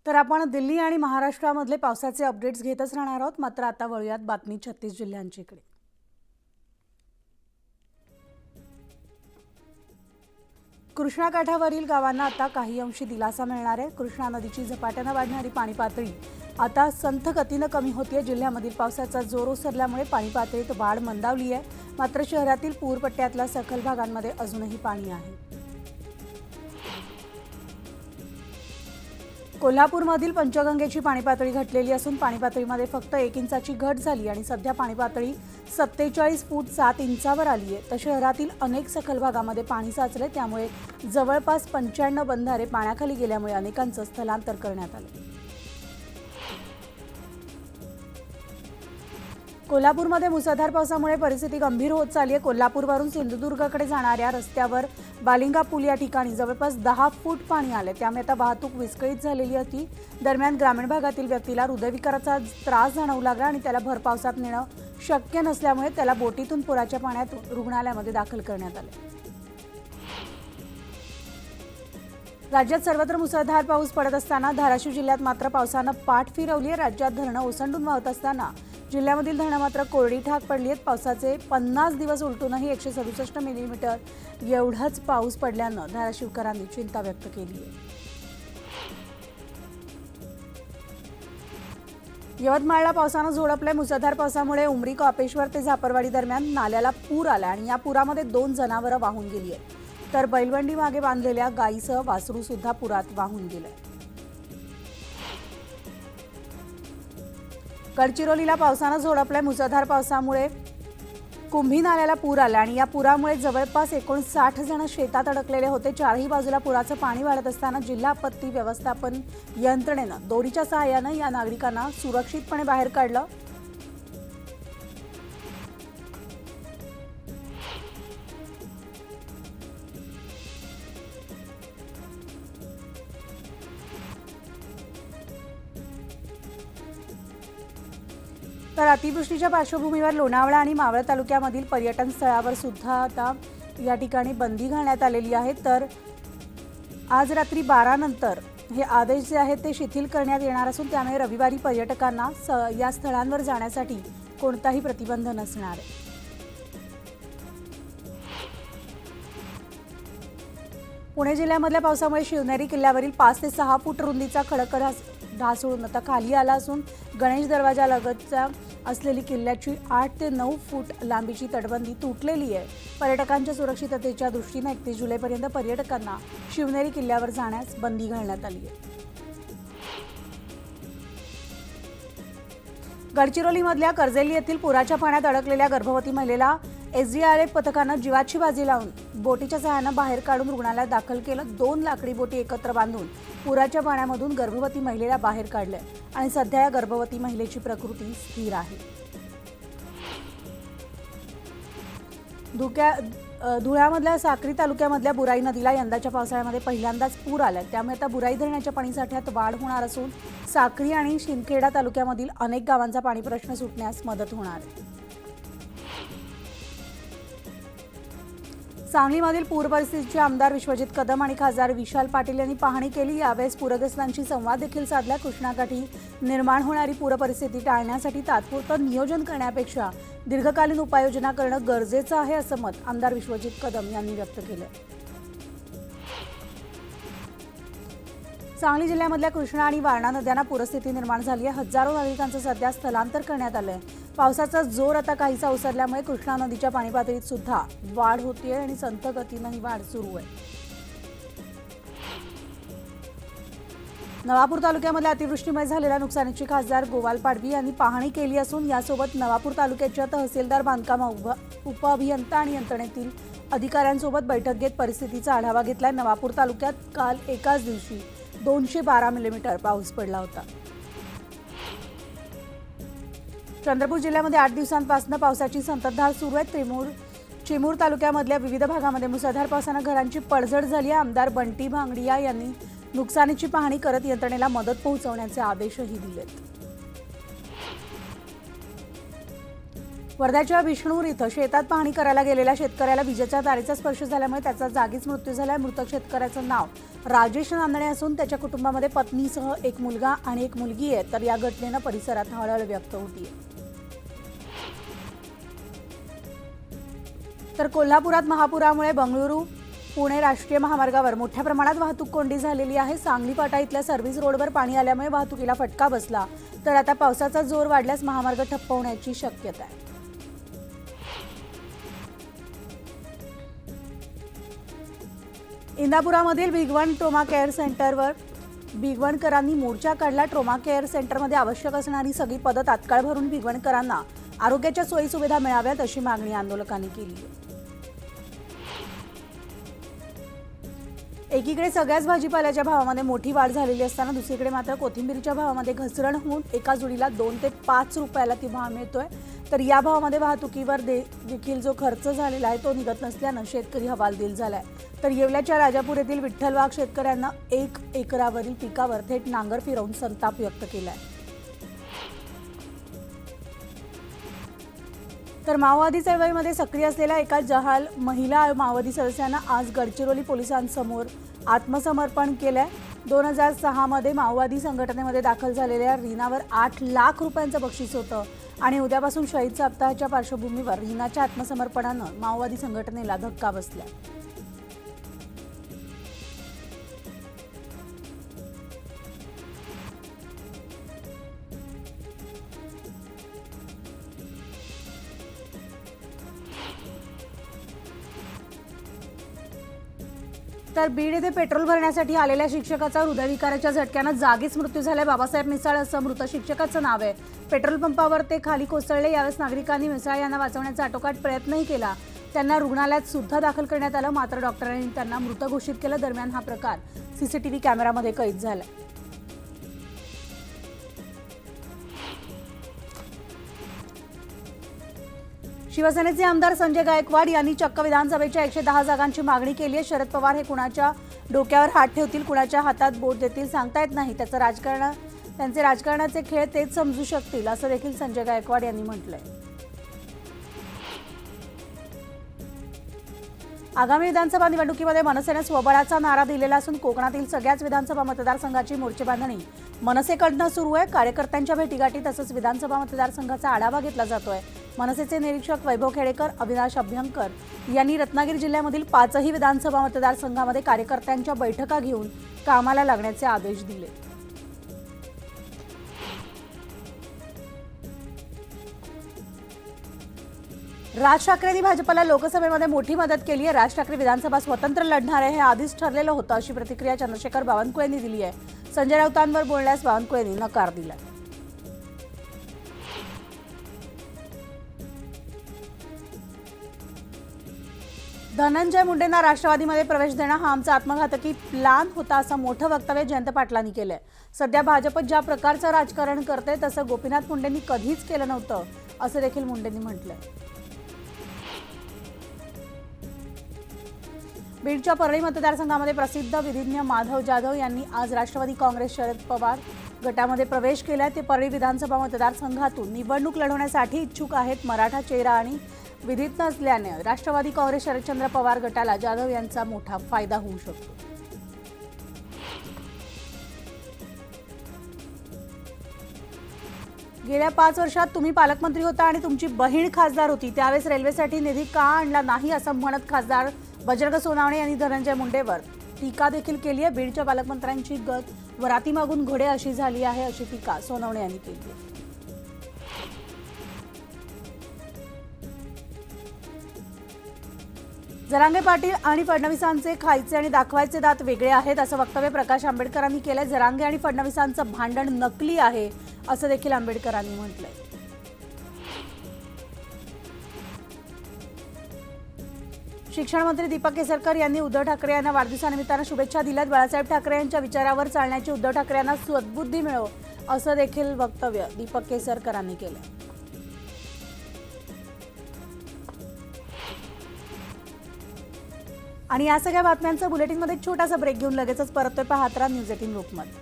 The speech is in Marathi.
तर आपण दिल्ली आणि महाराष्ट्रामधले पावसाचे अपडेट्स घेतच राहणार आहोत। मात्र आता वळूयात बातमी 36 जिल्ह्यांचीकडे। कृष्णा काठावरील गावांना आता काही अंशी दिलासा मिळणार आहे। कृष्णा नदीची झपाट्याने वाढणारी पाणी पातळी आता संथ गतीने कमी होतीये। जिल्ह्यामधील पावसाचा जोर ओसरल्यामुळे पाणी पातळीत वाढ मंदावली आहे। मात्र शहरातील पूरपट्ट्यातल्या सखल भागांमध्ये अजूनही पाणी आहे। कोल्हापूरमधील पंचगंगेची पाणी पातळी घटलेली असून पाणी पातळीमध्ये फक्त 1 इंचाची घट झाली आणि सध्या पाणी पातळी 47 फूट 7 इंचावर आली आहे। तर शहरातील अनेक सखल भागामध्ये पाणी साचले, त्यामुळे जवळपास 95 बंधारे पाण्याखाली गेल्यामुळे अनेकांचं स्थलांतर करण्यात आले। कोल्हापूरमध्ये मुसळधार पावसामुळे परिस्थिती गंभीर होत चालली आहे। कोल्हापूरवरून सिंधुदुर्गकडे जाणाऱ्या रस्त्यावर बालिंगा पूल या ठिकाणी जवळपास 10 फूट पाणी आले, त्यामुळे आता वाहतूक विस्कळीत झालेली होती। दरम्यान ग्रामीण भागातील व्यक्तीला हृदयविकाराचा त्रास जाणवू लागला आणि त्याला भर पावसात नेणं शक्य नसल्यामुळे त्याला बोटीतून पुराच्या पाण्यात रुग्णालयामध्ये दाखल करण्यात आले। राज्यात सर्वत्र मुसळधार पाऊस पडत असताना धाराशिव जिल्ह्यात मात्र पावसानं पाठ फिरवली आहे। राज्यात धरणं ओसंडून वाहत असताना जिल्ह्यामधील धरणं मात्र कोरडी ठाक पडली आहेत। पावसाचे 50 दिवस उलटूनही 167 मिलीमीटर एवढाच पाऊस पडल्यानं धाराशिवकरांनी चिंता व्यक्त केली आहे। यवतमाळला पावसानं झोडपले। मुसळधार पावसामुळे उमरी कापेश्वर ते झापरवाडी दरम्यान नाल्याला पूर आला आणि या पुरामध्ये 2 जनावरं वाहून गेली आहेत। तर बैलबंडी मागे बांधलेल्या गायीसह वासरू सुद्धा पुरात वाहून गेले। गडचिरोलीला पावसानं झोडपले। मुसळधार पावसामुळे कुंभी नाल्याला पूर आला आणि या पुरामुळे जवळपास 59 जण शेतात अडकलेले होते। चारही बाजूला पुराचं पाणी वाढत असताना जिल्हा आपत्ती व्यवस्थापन यंत्रणेनं दोरीच्या सहाय्यानं या नागरिकांना सुरक्षितपणे बाहेर काढलं। तर अतिवृष्टीच्या पार्श्वभूमीवर लोणावळा आणि मावळ तालुक्यामधील पर्यटन स्थळावर सुद्धा आता या ठिकाणी बंदी घालण्यात आलेली आहे। तर आज रात्री 12 नंतर हे आदेश जे आहेत ते शिथिल करण्यात येणार असून त्यामुळे रविवारी पर्यटकांना या स्थळांवर जाण्यासाठी कोणताही प्रतिबंध नसणार आहे। पुणे जिल्ह्यामधल्या पावसामुळे शिवनेरी किल्ल्यावरील 5 ते 6 फूट रुंदीचा खडक ढासळून आता खाली आला असून गणेश दरवाजा लगतच्या असलेली किल्ल्याची 8 ते 9 फूट लांबीची तटबंदी तुटलेली आहे। पर्यटकांच्या सुरक्षिततेच्या दृष्टीने 31 जुलैपर्यंत पर्यटकांना शिवनेरी किल्ल्यावर जाण्यास बंदी घालण्यात आली आहे। गडचिरोलीमधल्या कर्जेली येथील पुराच्या पाण्यात अडकलेल्या गर्भवती महिलेला एसडीआरएफ पथकानं जीवाची बाजी लावून बोटीच्या सहाय्यानं बाहेर काढून रुग्णालयात दाखल केलं। 2 लाकडी बोटी एकत्र बांधून पुराच्या पाण्यामधून गर्भवती महिलेला बाहेर काढले आणि सध्या या गर्भवती महिलेची प्रकृती स्थिर आहे। धुळ्यामधल्या साक्री तालुक्यामधल्या बुराई नदीला यंदाच्या पावसाळ्यामध्ये पहिल्यांदाच पूर आलाय, त्यामुळे आता बुराई धरणाच्या पाणीसाठ्यात वाढ होणार असून साक्री आणि शिंदखेडा तालुक्यामधील अनेक गावांचा पाणी प्रश्न सुटण्यास मदत होणार आहे। सांगलीमधील पूर परिस्थितीची आमदार विश्वजित कदम आणि खासदार विशाल पाटील यांनी पाहणी केली। यावेळेस पूरग्रस्तांशी संवाद देखील साधला। कृष्णाकाठी निर्माण होणारी पूर परिस्थिती टाळण्यासाठी तात्पुरतं नियोजन करण्यापेक्षा दीर्घकालीन उपाययोजना करणं गरजेचं आहे असं मत आमदार विश्वजित कदम यांनी व्यक्त केलं। सांगली जिल्ह्यामधल्या कृष्णा आणि वारणा नद्यांना पूरस्थिती निर्माण झाली आहे। हजारो नागरिकांचं सध्या स्थलांतर करण्यात आलंय। पावसाचा जोर आता काहीसा ओसरल्यामुळे कृष्णा नदीच्या पाणी पातळीत सुद्धा वाढ होतीये आणि संथ गतीनं ही वाढ सुरू आहे। नवापूर तालुक्यामध्ये अतिवृष्टीमुळे झालेल्या नुकसानीची खासदार गोवाल पाडवी यांनी पाहणी केली असून यासोबत नवापूर तालुक्याच्या तहसीलदार, बांधकाम उपअभियंता आणि यंत्रणेतील अधिकाऱ्यांसोबत बैठक घेत परिस्थितीचा आढावा घेतला। नवापूर तालुक्यात काल एकाच दिवशी 212 मिलीमीटर पाऊस पडला होता। चंद्रपूर जिल्ह्यामध्ये 8 दिवसांपासून पावसाची संततधार सुरू आहे। चिमूर तालुक्यामधल्या विविध भागामध्ये मुसळधार पावसानं घरांची पडझड झाली आहे। आमदार बंटी भांगडिया यांनी नुकसानीची पाहणी करत यंत्रणेला मदत पोहोचवण्याचे आदेशही दिलेत। वर्ध्याच्या विष्णूर इथं शेतात पाहणी करायला गेलेल्या शेतकऱ्याला विजेच्या तारेचा स्पर्श झाल्यामुळे त्याचा जागीच मृत्यू झाला. मृतक शेतकऱ्याचं नाव राजेश नांदणे असून त्याच्या कुटुंबामध्ये पत्नीसह एक मुलगा आणि एक मुलगी आहे. तर या घटनेनं परिसरात हळहळ व्यक्त होतीये. तर कोल्हापुरात महापुरामुळे बंगळुरू पुणे राष्ट्रीय महामार्गावर मोठ्या प्रमाणात वाहतूक कोंडी झालेली आहे. सांगली फाटा इथल्या सर्व्हिस रोडवर पाणी आल्यामुळे वाहतुकीला फटका बसला. तर आता पावसाचा जोर वाढल्यास महामार्ग ठप्प होण्याची शक्यता आहे. इंदापुरामधील भिगवण ट्रोमा केअर सेंटरवर भिगवणकरांनी मोर्चा काढला. ट्रोमा केअर सेंटरमध्ये आवश्यक असणारी सगळी पदं तात्काळ भरून भिगवणकरांना आरोग्याच्या सोयी सुविधा मिळाव्यात अशी मागणी आंदोलकांनी केली. एकीकडे सगळ्याच भाजीपाल्याच्या भावामध्ये मोठी वाढ झालेली असताना दुसरीकडे मात्र कोथिंबीरच्या भावामध्ये घसरण होऊन एका जुडीला 2 ते 5 रुपयाला ती भाव मिळतोय. तर या भावामध्ये वाहतुकीवर देखील जो खर्च झालेला आहे तो निघत नसल्यानं शेतकरी हवालदिल झालाय. तर येवल्याच्या राजापूर येथील विठ्ठल वाघ शेतकऱ्यांना 1 एकरावरील पिकावर थेट नांगर फिरवून संताप व्यक्त केलाय. तर माओवादी चळवळीमध्ये सक्रिय असलेल्या एका जहाल महिला माओवादी सदस्यांना आज गडचिरोली पोलिसांसमोर आत्मसमर्पण केलंय. 2006 मध्ये माओवादी संघटनेमध्ये दाखल झालेल्या रीनावर 8 लाख रुपयांचं बक्षीस होतं आणि उद्यापासून शहीद सप्ताहाच्या पार्श्वभूमीवर रीनाच्या आत्मसमर्पणानं माओवादी संघटनेला धक्का बसला. तर बीड येथे पेट्रोल भरण्यासाठी आलेल्या शिक्षकाचा हृदयविकाराच्या झटक्यानं जागीच मृत्यू झालाय. बाबासाहेब मिसाळ असं मृत शिक्षकाचं नाव आहे. पेट्रोल पंपावर ते खाली कोसळले. यावेळेस नागरिकांनी मिसाळ यांना वाचवण्याचा आटोकाट प्रयत्नही केला. त्यांना रुग्णालयात सुद्धा दाखल करण्यात आलं, मात्र डॉक्टरांनी त्यांना मृत घोषित केलं. दरम्यान हा प्रकार सीसीटीव्ही कॅमेरामध्ये कैद झाला. शिवसेनेचे आमदार संजय गायकवाड यांनी चक्क विधानसभेच्या 110 जागांची मागणी केली आहे. शरद पवार हे कुणाच्या डोक्यावर हात ठेवतील, कुणाच्या हातात बोट देतील सांगता येत नाही. त्यांचे राजकारणाचे खेळ तेच समजू शकतील असं देखील संजय गायकवाड यांनी म्हटलंय. आगामी विधानसभा निवडणुकीमध्ये मनसेने स्वबळाचा नारा दिलेला असून कोकणातील सगळ्याच विधानसभा मतदारसंघाची मोर्चेबांधणी मनसेकडनं सुरू आहे. कार्यकर्त्यांच्या भेटीगाठी तसंच विधानसभा मतदारसंघाचा आढावा घेतला जातोय. मनसेचे निरीक्षक वैभव खेडेकर, अविनाश अभ्यंकर यांनी रत्नागिरी जिल्ह्यामधील 5ही विधानसभा मतदारसंघामध्ये कार्यकर्त्यांच्या बैठका घेऊन कामाला लागण्याचे आदेश दिले. राज ठाकरेंनी भाजपला लोकसभेमध्ये मोठी मदत केली आहे. राज ठाकरे विधानसभा स्वतंत्र लढणार आहे हे आधीच ठरलेलं होतं अशी प्रतिक्रिया चंद्रशेखर बावनकुळेंनी दिली आहे. संजय राऊतांवर बोलण्यास बावनकुळेंनी नकार दिला. धनंजय मुंडेंना राष्ट्रवादीमध्ये प्रवेश देणं हा आमचा आत्मघातकी प्लॅन होता असं मोठं वक्तव्य जयंत पाटलांनी केलंय. सध्या भाजप ज्या प्रकारचं राजकारण करते तसं गोपीनाथ मुंडेंनी कधीच केलं नव्हतं असं देखील मुंडेंनी म्हटलंय. बीडच्या परळी मतदारसंघामध्ये प्रसिद्ध विधिज्ञ माधव जाधव यांनी आज राष्ट्रवादी काँग्रेस शरद पवार गटामध्ये प्रवेश केलाय. ते परळी विधानसभा मतदारसंघातून निवडणूक लढवण्यासाठी इच्छुक आहेत. मराठा चेहरा आणि विधिज्ञ असल्याने राष्ट्रवादी काँग्रेस शरदचंद्र पवार गटाला जाधव यांचा मोठा फायदा होऊ शकतो. गेल्या 5 वर्षात तुम्ही पालकमंत्री होता आणि तुमची बहीण खासदार होती, त्यावेळेस रेल्वेसाठी निधी का आणला नाही असं म्हणत खासदार बजरंग सोनवणे यांनी धनंजय मुंडेवर टीका देखील केली आहे. बीडच्या पालकमंत्र्यांची गत वराती मागून घोडे अशी झाली आहे अशी टीका सोनवणे यांनी केली आहे. जरांगे पाटील आणि फडणवीसांचे खायचे आणि दाखवायचे दात वेगळे आहेत असं वक्तव्य प्रकाश आंबेडकरांनी केलंय. जरांगे आणि फडणवीसांचं भांडण नकली आहे असं देखील आंबेडकरांनी म्हटलंय. शिक्षण मंत्री दीपक केसरकर यांनी उद्धव ठाकरे यांना वाढदिवसानिमित्तानं शुभेच्छा दिल्यात. बाळासाहेब ठाकरे यांच्या विचारावर चालण्याची उद्धव ठाकरे यांना सद्बुद्धी मिळो असं देखील वक्तव्य दीपक केसरकरांनी केलंय. आणि या सगळ्या बातम्यांचं बुलेटिनमध्ये एक छोटासा ब्रेक घेऊन लगेचच परततोय. पाहत राहा न्यूज 18 ग्रुपमध्ये.